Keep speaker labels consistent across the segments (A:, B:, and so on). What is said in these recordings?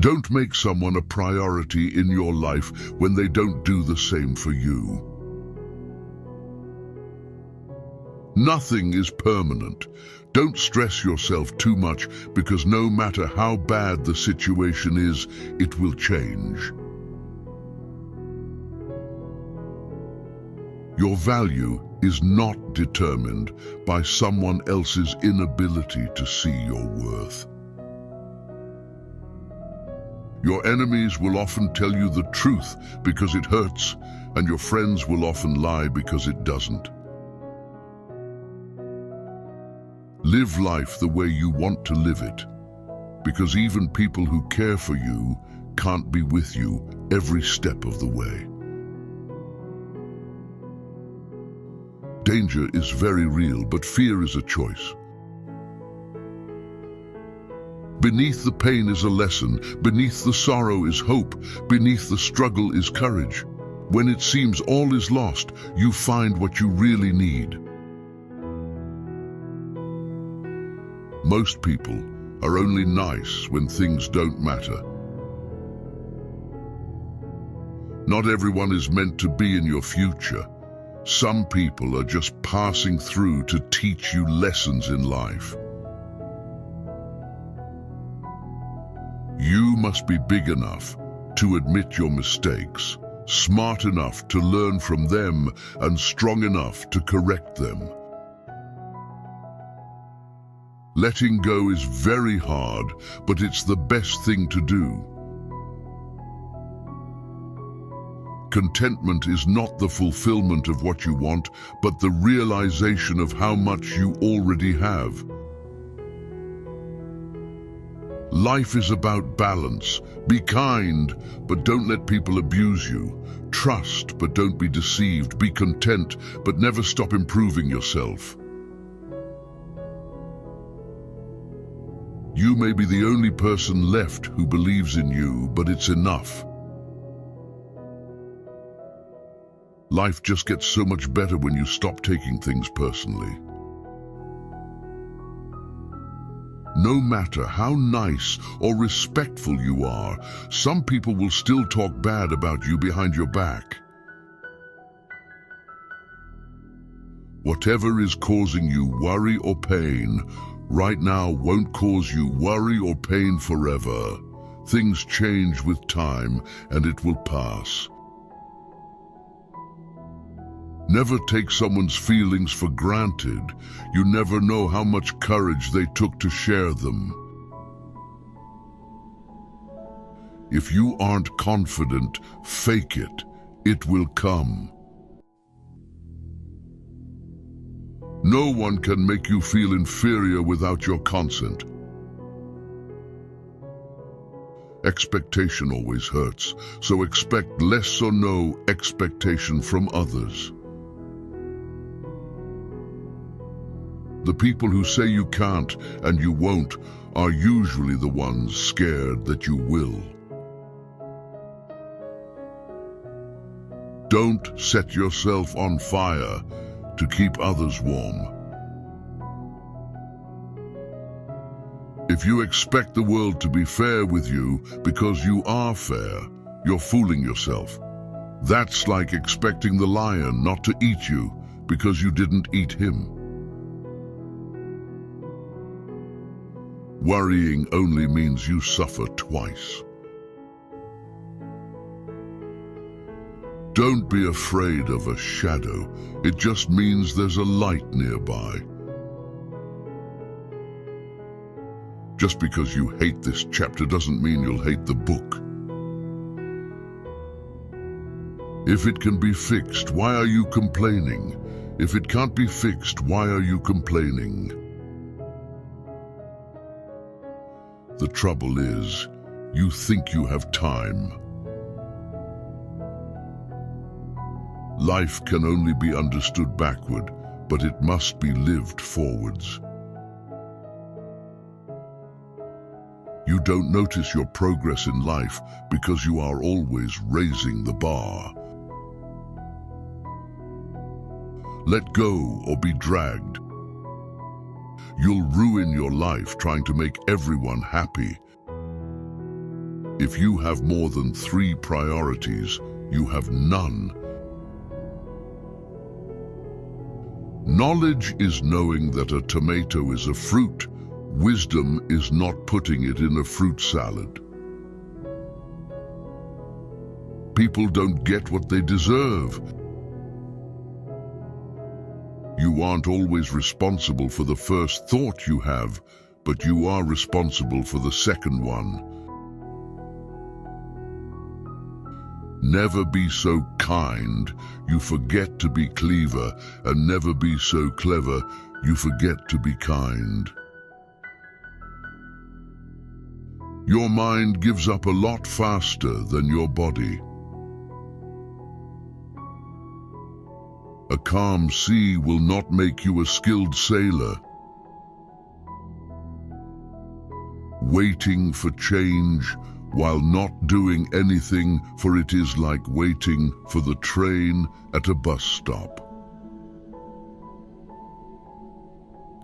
A: Don't make someone a priority in your life when they don't do the same for you. Nothing is permanent. Don't stress yourself too much because no matter how bad the situation is, it will change. Your value is not determined by someone else's inability to see your worth. Your enemies will often tell you the truth because it hurts, and your friends will often lie because it doesn't. Live life the way you want to live it, because even people who care for you can't be with you every step of the way. Danger is very real, but fear is a choice. Beneath the pain is a lesson, beneath the sorrow is hope, beneath the struggle is courage. When it seems all is lost, you find what you really need. Most people are only nice when things don't matter. Not everyone is meant to be in your future. Some people are just passing through to teach you lessons in life. You must be big enough to admit your mistakes, smart enough to learn from them, and strong enough to correct them. Letting go is very hard, but it's the best thing to do. Contentment is not the fulfillment of what you want, but the realization of how much you already have. Life is about balance. Be kind, but don't let people abuse you. Trust, but don't be deceived. Be content, but never stop improving yourself. You may be the only person left who believes in you, but it's enough. Life just gets so much better when you stop taking things personally. No matter how nice or respectful you are, some people will still talk bad about you behind your back. Whatever is causing you worry or pain, right now won't cause you worry or pain forever. Things change with time, and it will pass. Never take someone's feelings for granted. You never know how much courage they took to share them. If you aren't confident, fake it. It will come. No one can make you feel inferior without your consent. Expectation always hurts, so expect less or no expectation from others. The people who say you can't and you won't are usually the ones scared that you will. Don't set yourself on fire to keep others warm. If you expect the world to be fair with you because you are fair, you're fooling yourself. That's like expecting the lion not to eat you because you didn't eat him. Worrying only means you suffer twice. Don't be afraid of a shadow. It just means there's a light nearby. Just because you hate this chapter doesn't mean you'll hate the book. If it can be fixed, why are you complaining? If it can't be fixed, why are you complaining? The trouble is, you think you have time. Life can only be understood backward, but it must be lived forwards. You don't notice your progress in life because you are always raising the bar. Let go or be dragged. You'll ruin your life trying to make everyone happy. If you have more than 3 priorities, you have none. Knowledge is knowing that a tomato is a fruit. Wisdom is not putting it in a fruit salad. People don't get what they deserve. You aren't always responsible for the first thought you have, but you are responsible for the second one. Never be so kind, you forget to be clever, and never be so clever, you forget to be kind. Your mind gives up a lot faster than your body. A calm sea will not make you a skilled sailor. Waiting for change while not doing anything, for it is like waiting for the train at a bus stop.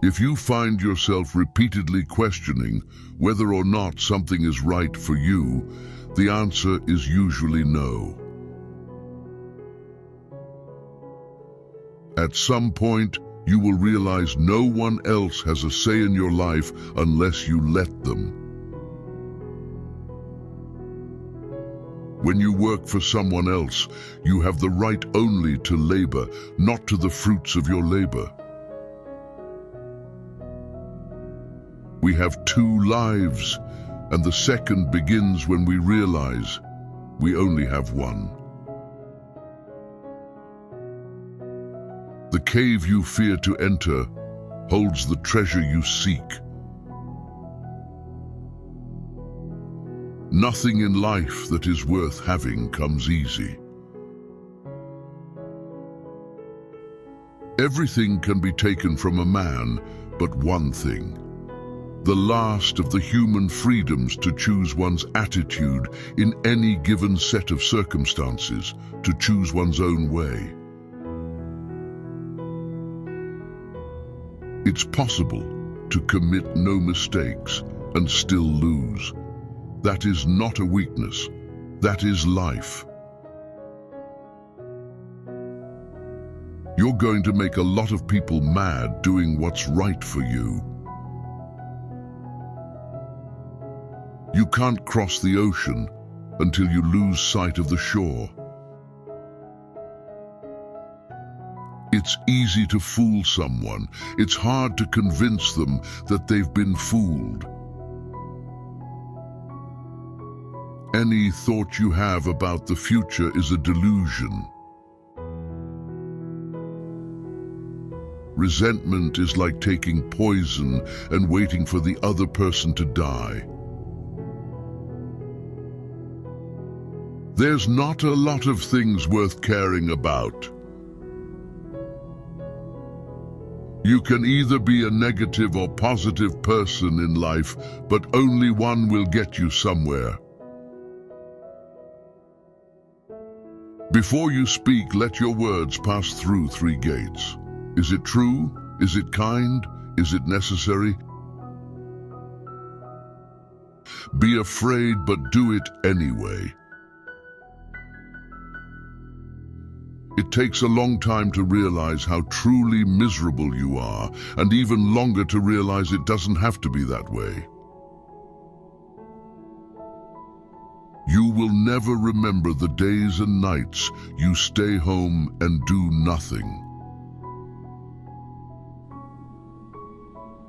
A: If you find yourself repeatedly questioning whether or not something is right for you, the answer is usually no. At some point, you will realize no one else has a say in your life unless you let them. When you work for someone else, you have the right only to labor, not to the fruits of your labor. We have 2 lives, and the second begins when we realize we only have one. The cave you fear to enter holds the treasure you seek. Nothing in life that is worth having comes easy. Everything can be taken from a man, but one thing. The last of the human freedoms to choose one's attitude in any given set of circumstances, to choose one's own way. It's possible to commit no mistakes and still lose. That is not a weakness. That is life. You're going to make a lot of people mad doing what's right for you. You can't cross the ocean until you lose sight of the shore. It's easy to fool someone. It's hard to convince them that they've been fooled. Any thought you have about the future is a delusion. Resentment is like taking poison and waiting for the other person to die. There's not a lot of things worth caring about. You can either be a negative or positive person in life, but only one will get you somewhere. Before you speak, let your words pass through 3 gates. Is it true? Is it kind? Is it necessary? Be afraid, but do it anyway. It takes a long time to realize how truly miserable you are, and even longer to realize it doesn't have to be that way. You will never remember the days and nights you stay home and do nothing.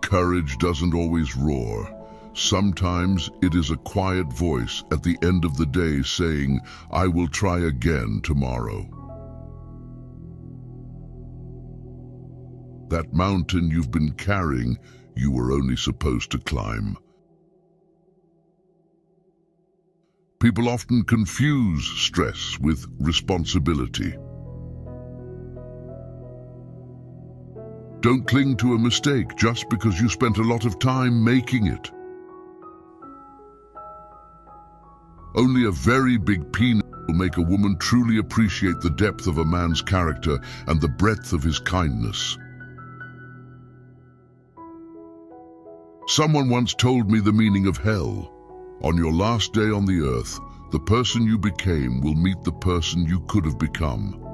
A: Courage doesn't always roar. Sometimes it is a quiet voice at the end of the day saying, "I will try again tomorrow." That mountain you've been carrying, you were only supposed to climb. People often confuse stress with responsibility. Don't cling to a mistake just because you spent a lot of time making it. Only a very big penis will make a woman truly appreciate the depth of a man's character and the breadth of his kindness. Someone once told me the meaning of hell. On your last day on the earth, the person you became will meet the person you could have become.